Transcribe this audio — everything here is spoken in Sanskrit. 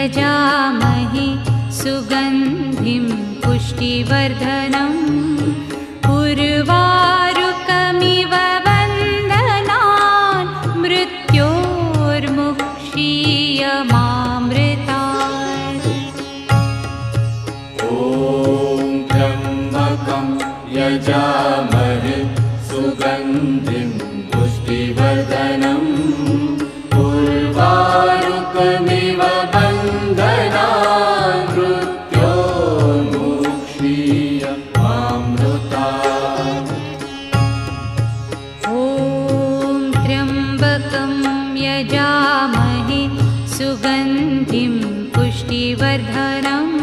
यजामहे सुगन्धिं पुष्टिवर्धनम् उर्वारुकमिव वन्दनान् मृत्योर्मुक्षीयमामृतात्। ॐ त्र्यम्बकं यजामहे सुगन्धिं पुष्टिवर्धनम् उर्वारुकमिव वन्दनान् मृत्योर्मुक्षीयमामृतात्। ॐ त्र्यम्बकं यजामहे सुगन्धिं पुष्टिवर्धनम्